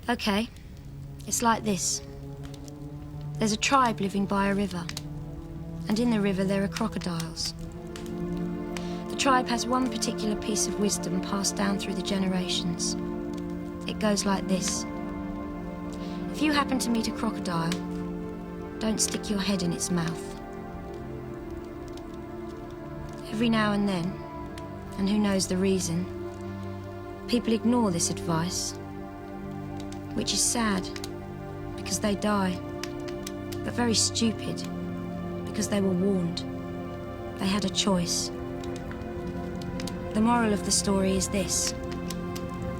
OK. It's like this. There's a tribe living by a river. And in the river there are crocodiles. The tribe has one particular piece of wisdom passed down through the generations. It goes like this. If you happen to meet a crocodile, don't stick your head in its mouth. Every now and then, and who knows the reason, people ignore this advice, which is sad, because they die, but very stupid, because they were warned. They had a choice. The moral of the story is this.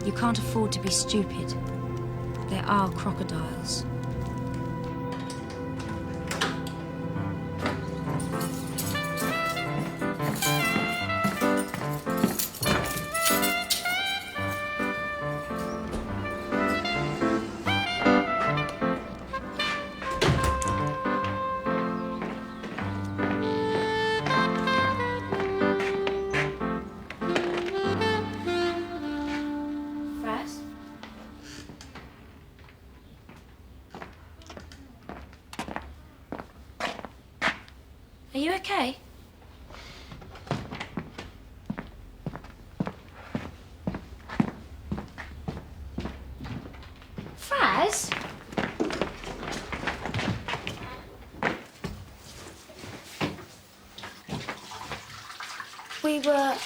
You can't afford to be stupid. There are crocodiles. Are you okay? Fraz? We were,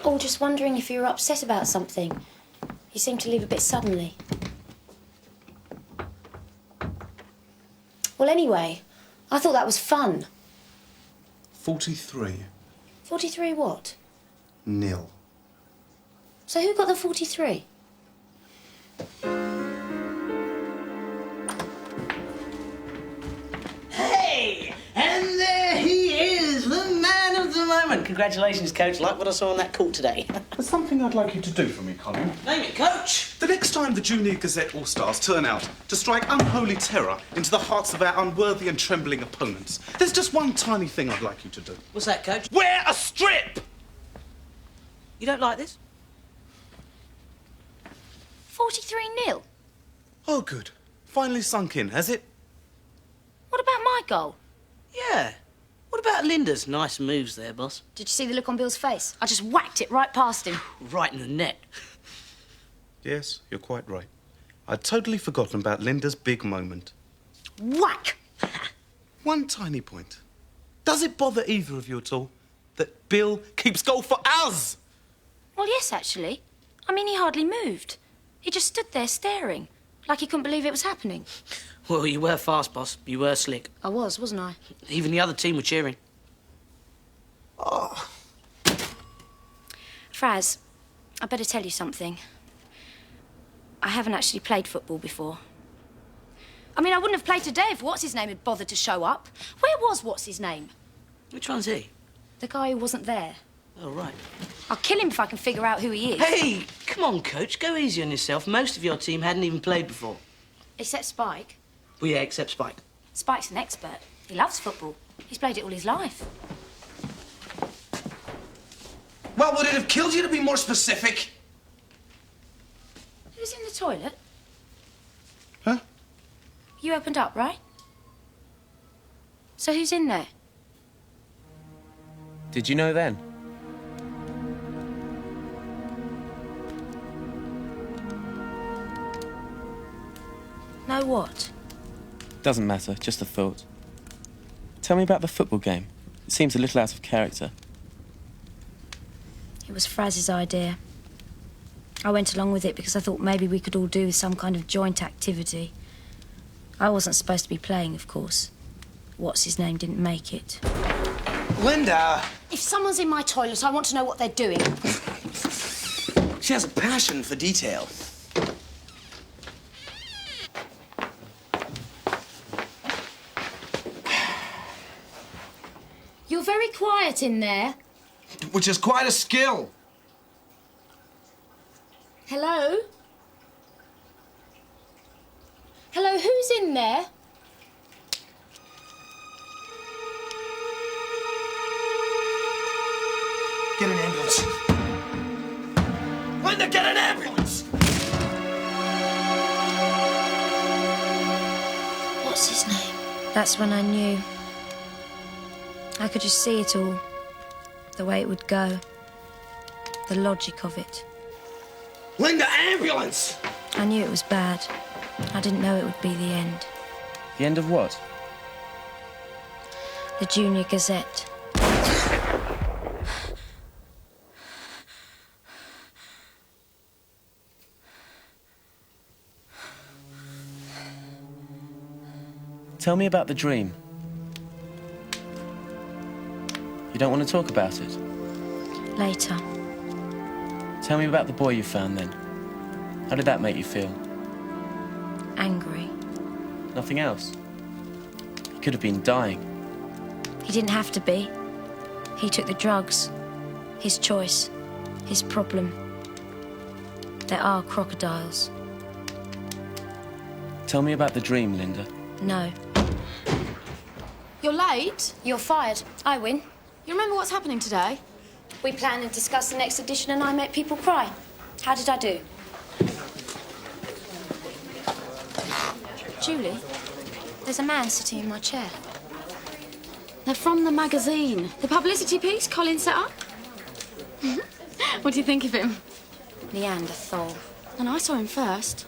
all just wondering if you were upset about something. You seemed to leave a bit suddenly. Well, anyway, I thought that was fun. 43. 43 what? 0. So who got the 43? Hey! And there he is, the man of the moment. Congratulations, Coach. Like what I saw on that court today. There's something I'd like you to do for me, Colin. Name it, Coach. The next time the Junior Gazette All-Stars turn out to strike unholy terror into the hearts of our unworthy and trembling opponents, there's just one tiny thing I'd like you to do. What's that, Coach? Wear a strip! You don't like this? 43-0? Oh, good. Finally sunk in, has it? What about my goal? Yeah. What about Linda's? Nice moves there, boss. Did you see the look on Bill's face? I just whacked it right past him. Right in the net. Yes, you're quite right. I'd totally forgotten about Linda's big moment. Whack! One tiny point. Does it bother either of you at all that Bill keeps goal for us? Well, yes, actually. I mean, he hardly moved. He just stood there staring, like he couldn't believe it was happening. Well, you were fast, boss. You were slick. I was, wasn't I? Even the other team were cheering. Oh. Fraz, I better tell you something. I haven't actually played football before. I mean, I wouldn't have played today if What's-His-Name had bothered to show up. Where was What's-His-Name? Which one's he? The guy who wasn't there. Oh, right. I'll kill him if I can figure out who he is. Hey, come on, Coach. Go easy on yourself. Most of your team hadn't even played before. Except Spike. Well, yeah, except Spike. Spike's an expert. He loves football. He's played it all his life. Well, would it have killed you to be more specific? Who's in the toilet? Huh? You opened up, right? So who's in there? Did you know then? Know what? Doesn't matter, just a thought. Tell me about the football game. It seems a little out of character. It was Fraz's idea. I went along with it because I thought maybe we could all do some kind of joint activity. I wasn't supposed to be playing, of course. What's-His-Name didn't make it. Linda! If someone's in my toilet, I want to know what they're doing. She has a passion for detail. You're very quiet in there. Which is quite a skill. Hello? Hello, who's in there? Get an ambulance. Linda, get an ambulance! That's when I knew. I could just see it all. The way it would go. The logic of it. Linda, ambulance! I knew it was bad. I didn't know it would be the end. The end of what? The Junior Gazette. Tell me about the dream. You don't want to talk about it? Later. Tell me about the boy you found then. How did that make you feel? Angry. Nothing else? He could have been dying. He didn't have to be. He took the drugs. His choice. His problem. There are crocodiles. Tell me about the dream, Linda. No. You're late? You're fired. I win. You remember what's happening today? We plan and discuss the next edition and I make people cry. How did I do? Julie, there's a man sitting in my chair. They're from the magazine. The publicity piece Colin set up. What do you think of him? Neanderthal. And I saw him first.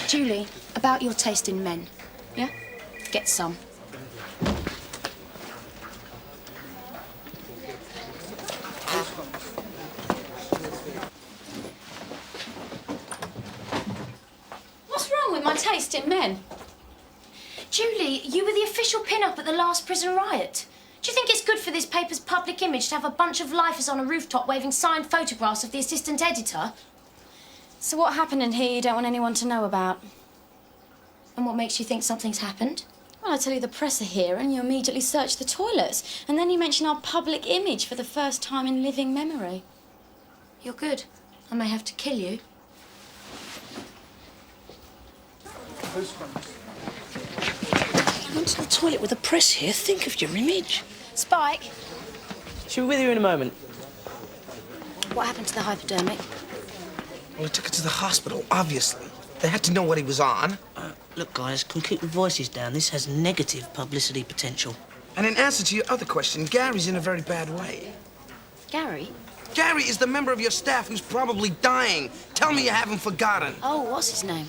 Julie, about your taste in men. Yeah? Get some. What's wrong with my taste in men? Julie, you were the official pin-up at the last prison riot. Do you think it's good for this paper's public image to have a bunch of lifers on a rooftop waving signed photographs of the assistant editor? So what happened in here you don't want anyone to know about? And what makes you think something's happened? Well, I tell you the press are here and you immediately search the toilets. And then you mention our public image for the first time in living memory. You're good. I may have to kill you. You went to the toilet with the press here. Think of your image. Spike, She'll be with you in a moment. what happened to the hypodermic? Well, he took it to the hospital, obviously. They had to know what he was on. Look, guys, can we keep the voices down? This has negative publicity potential. And in answer to your other question, Gary's in a very bad way. Gary? Gary is the member of your staff who's probably dying. Tell me you haven't forgotten. Oh, what's his name?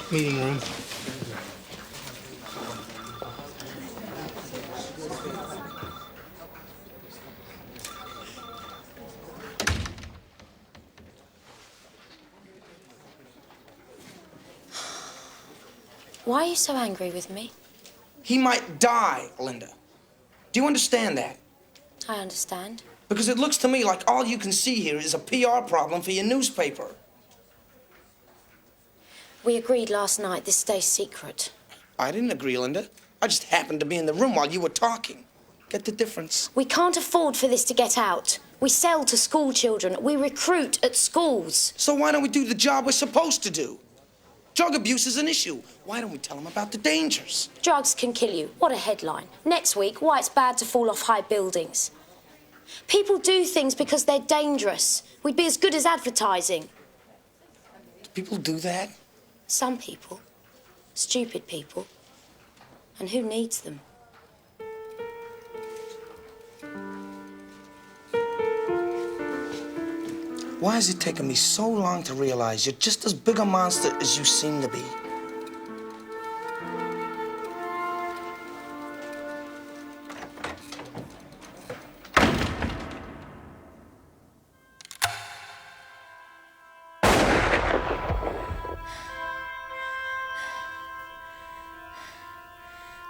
Meeting room. Why are you so angry with me? He might die, Linda. Do you understand that? I understand. Because it looks to me like all you can see here is a PR problem for your newspaper. We agreed last night this stays secret. I didn't agree, Linda. I just happened to be in the room while you were talking. Get the difference? We can't afford for this to get out. We sell to school children. We recruit at schools. So why don't we do the job we're supposed to do? Drug abuse is an issue. Why don't we tell them about the dangers? Drugs can kill you. What a headline. Next week, why it's bad to fall off high buildings. People do things because they're dangerous. We'd be as good as advertising. Do people do that? Some people. Stupid people. And who needs them? Why has it taken me so long to realize you're just as big a monster as you seem to be?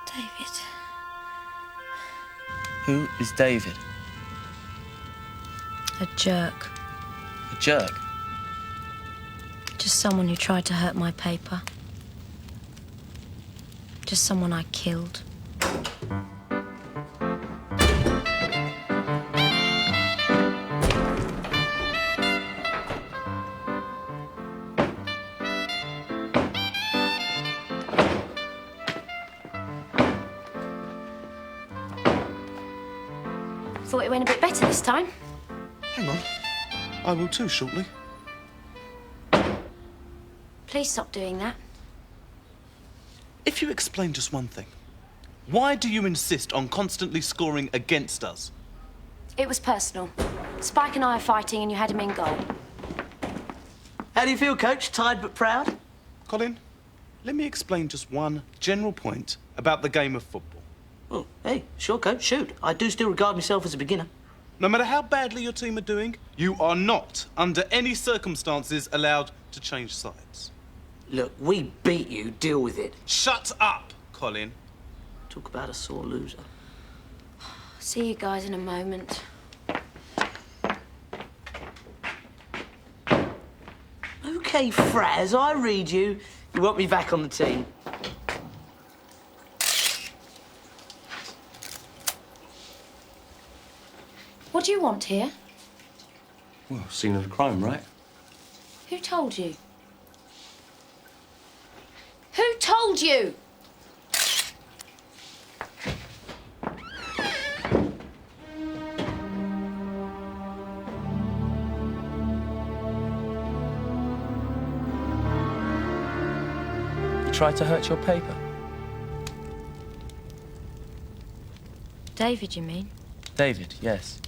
David. Who is David? A jerk. A jerk? Just someone who tried to hurt my paper. Just someone I killed. Thought it went a bit better this time. Hang on. I will too shortly. Please stop doing that. If you explain just one thing. Why do you insist on constantly scoring against us? It was personal. Spike and I are fighting and you had him in goal. How do you feel, Coach? Tired but proud? Colin, let me explain just one general point about the game of football. Oh, hey, sure, Coach, shoot. I do still regard myself as a beginner. No matter how badly your team are doing, you are not, under any circumstances, allowed to change sides. Look, we beat you. Deal with it. Shut up, Colin. Talk about a sore loser. See you guys in a moment. OK, Fraz, I read you. You want me back on the team. What do you want here? Well, scene of the crime, right? Who told you? Who told you? You tried to hurt your paper? David, you mean? David, yes.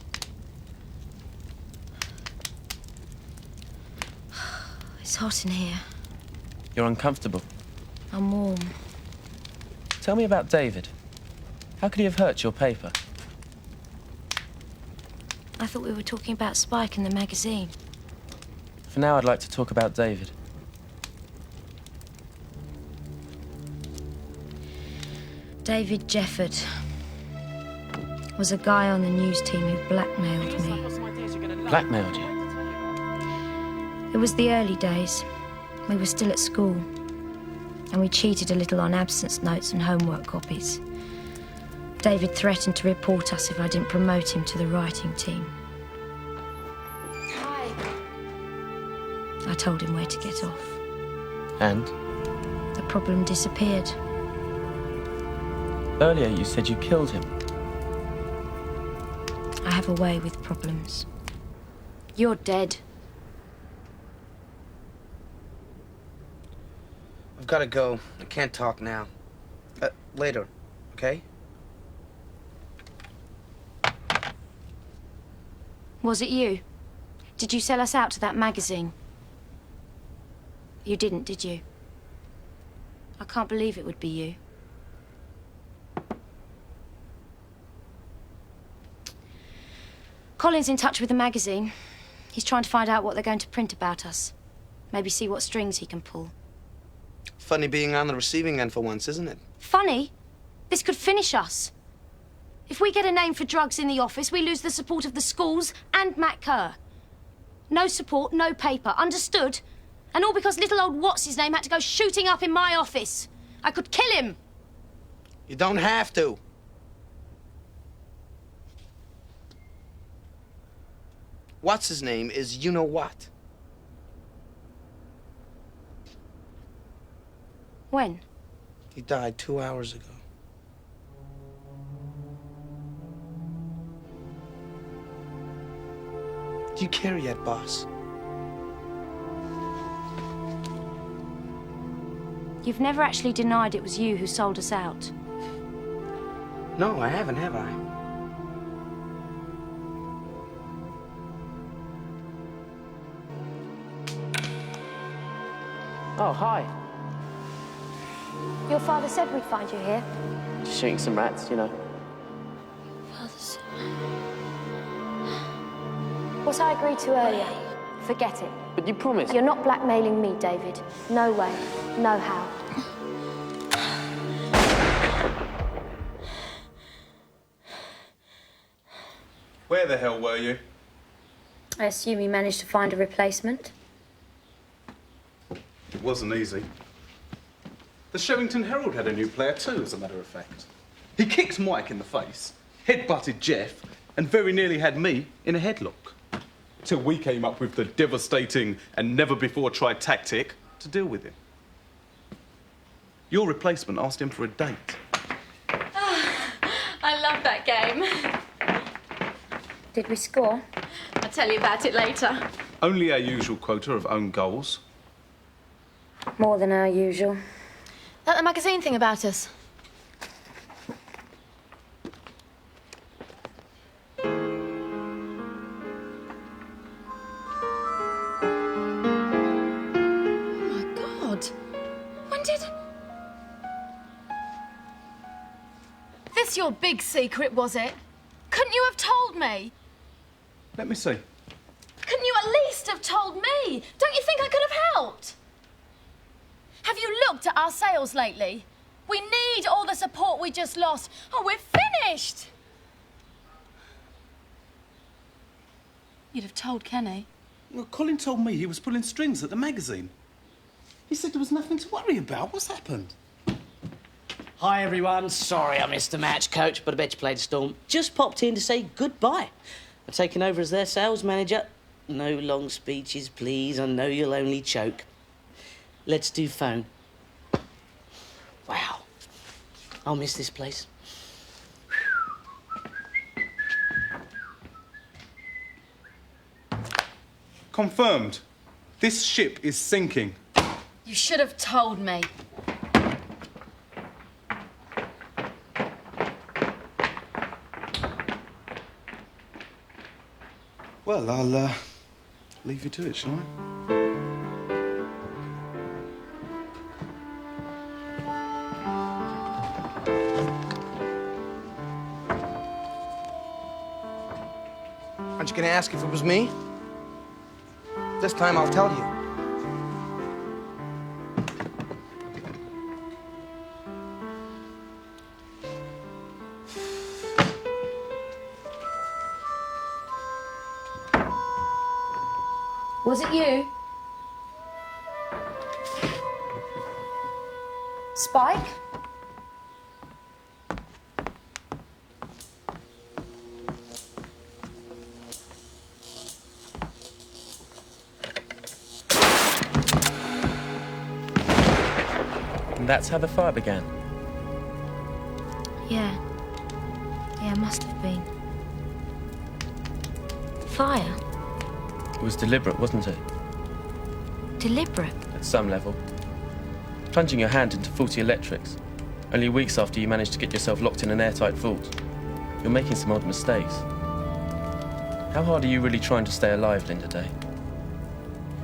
It's hot in here. You're uncomfortable. I'm warm. Tell me about David. How could he have hurt your paper? I thought we were talking about Spike and the magazine. For now, I'd like to talk about David. David Jefford was a guy on the news team who blackmailed me. Blackmailed you? It was the early days. We were still at school. And we cheated a little on absence notes and homework copies. David threatened to report us if I didn't promote him to the writing team. Hi. I told him where to get off. And? The problem disappeared. Earlier, you said you killed him. I have a way with problems. You're dead. I've got to go. I can't talk now. Later, okay? Was it you? Did you sell us out to that magazine? You didn't, did you? I can't believe it would be you. Colin's in touch with the magazine. He's trying to find out what they're going to print about us. Maybe see what strings he can pull. Funny being on the receiving end for once, isn't it? Funny? This could finish us. If we get a name for drugs in the office, we lose the support of the schools and Matt Kerr. No support, no paper. Understood? And all because little old what's-his-name had to go shooting up in my office. I could kill him. You don't have to. What's his name is you-know-what. When? He died 2 hours ago. Do you care yet, boss? You've never actually denied it was you who sold us out. No, I haven't, have I? Oh, hi. Your father said we'd find you here. Just shooting some rats, you know. Father said... What I agreed to earlier, forget it. But you promised. You're not blackmailing me, David. No way, no how. Where the hell were you? I assume you managed to find a replacement. It wasn't easy. The Sherrington Herald had a new player too, as a matter of fact. He kicked Mike in the face, headbutted Jeff, and very nearly had me in a headlock. Till we came up with the devastating and never-before-tried tactic to deal with him. Your replacement asked him for a date. I love that game. Did we score? I'll tell you about it later. Only our usual quota of own goals. More than our usual. That the magazine thing about us? this your big secret, was it? Couldn't you have told me? Let me see. Couldn't you at least have told me? Don't you think I could have helped? Have you looked at our sales lately? We need all the support we just lost. Oh, we're finished! You'd have told Kenny. Well, Colin told me he was pulling strings at the magazine. He said there was nothing to worry about. What's happened? Hi, everyone. Sorry I missed the match, Coach, but I bet you played a storm. Just popped in to say goodbye. I've taken over as their sales manager. No long speeches, please. I know you'll only choke. Let's do phone. Wow. I'll miss this place. Confirmed. This ship is sinking. You should have told me. Well, I'll leave you to it, shall I? Aren't you gonna ask if it was me? This time I'll tell you. Was it you? Spike? And that's how the fire began. Yeah. Yeah, must have been. Fire? It was deliberate, wasn't it? Deliberate? At some level. Plunging your hand into faulty electrics, only weeks after you managed to get yourself locked in an airtight vault. You're making some odd mistakes. How hard are you really trying to stay alive, Linda Day?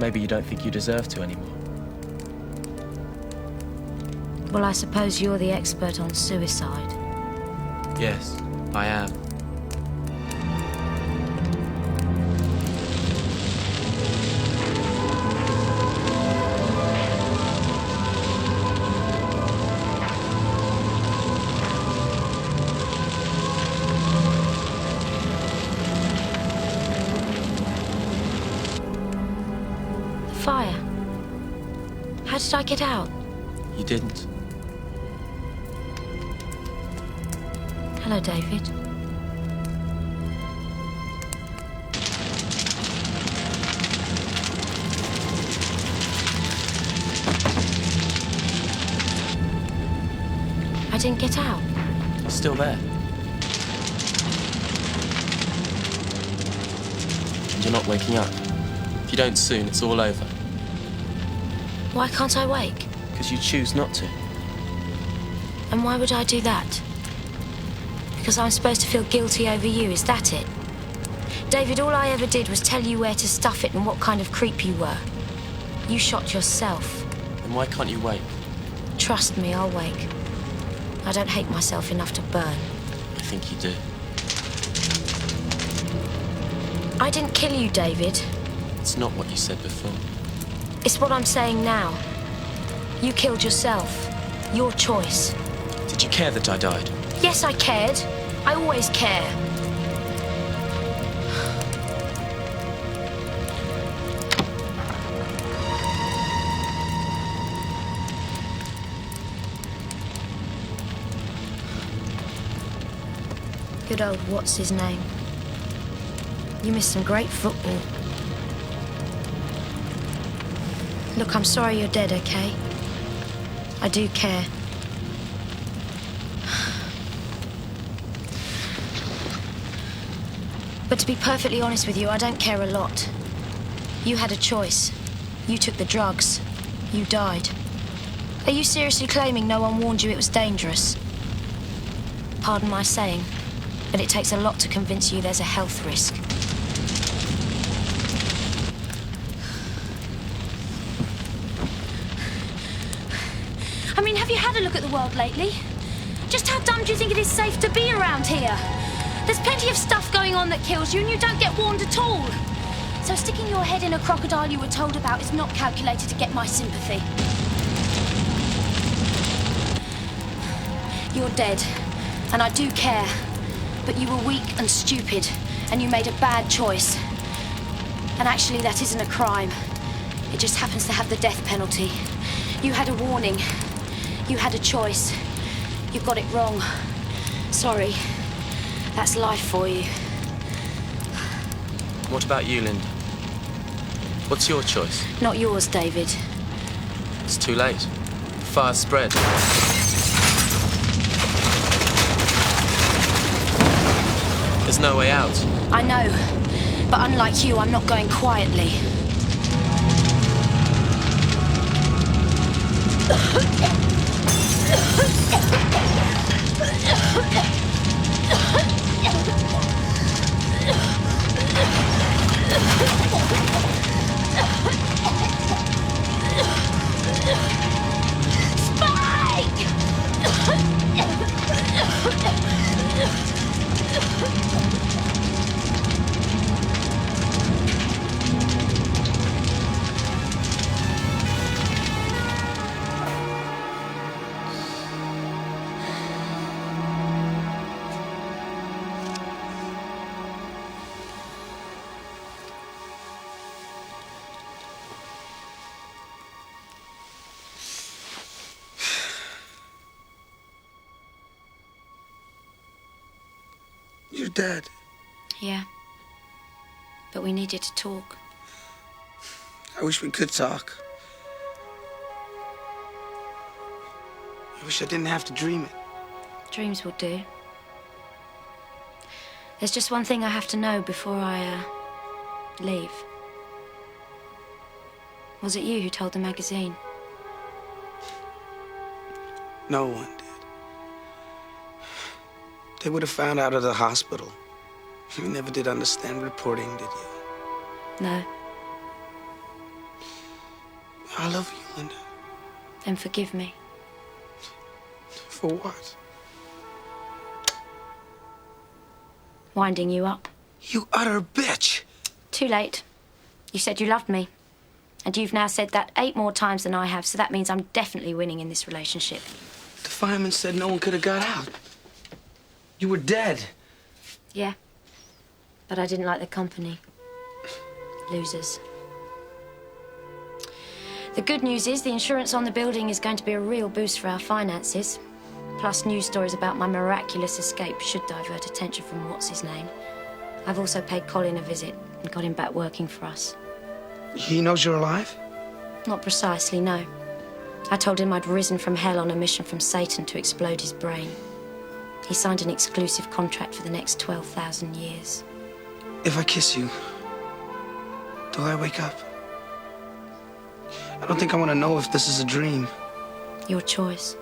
Maybe you don't think you deserve to anymore. Well, I suppose you're the expert on suicide. Yes, I am. Fire? How did I get out? You didn't. Hello, David. I didn't get out. You're still there. And you're not waking up. If you don't soon, it's all over. Why can't I wake? Because you choose not to. And why would I do that? Because I'm supposed to feel guilty over you, is that it? David, all I ever did was tell you where to stuff it and what kind of creep you were. You shot yourself. Then why can't you wake? Trust me, I'll wake. I don't hate myself enough to burn. I think you do. I didn't kill you, David. It's not what you said before. It's what I'm saying now. You killed yourself. Your choice. Did you care that I died? Yes, I cared. I always care. Good old what's his name. You missed some great football. Look, I'm sorry you're dead, okay? I do care. But to be perfectly honest with you, I don't care a lot. You had a choice. You took the drugs. You died. Are you seriously claiming no one warned you it was dangerous? Pardon my saying, but it takes a lot to convince you there's a health risk. I mean, have you had a look at the world lately? Just how dumb do you think it is safe to be around here? There's plenty of stuff going on that kills you, and you don't get warned at all. So sticking your head in a crocodile you were told about is not calculated to get my sympathy. You're dead, and I do care. But you were weak and stupid, and you made a bad choice. And actually, that isn't a crime. It just happens to have the death penalty. You had a warning. You had a choice. You got it wrong. Sorry. That's life for you. What about you, Linda? What's your choice? Not yours, David. It's too late. Fire spread. There's no way out. I know. But unlike you, I'm not going quietly. You're dead. Yeah. But we needed to talk. I wish we could talk. I wish I didn't have to dream it. Dreams will do. There's just one thing I have to know before I, leave. Was it you who told the magazine? No one did. They would have found out at the hospital. You never did understand reporting, did you? No. I love you, Linda. Then forgive me. For what? Winding you up. You utter bitch! Too late. You said you loved me. And you've now said that 8 more times than I have, so that means I'm definitely winning in this relationship. The fireman said no one could have got out. You were dead. Yeah. But I didn't like the company. Losers. The good news is the insurance on the building is going to be a real boost for our finances. Plus news stories about my miraculous escape should divert attention from what's-his-name. I've also paid Colin a visit and got him back working for us. He knows you're alive? Not precisely, no. I told him I'd risen from hell on a mission from Satan to explode his brain. He signed an exclusive contract for the next 12,000 years. If I kiss you, do I wake up? I don't think I want to know if this is a dream. Your choice.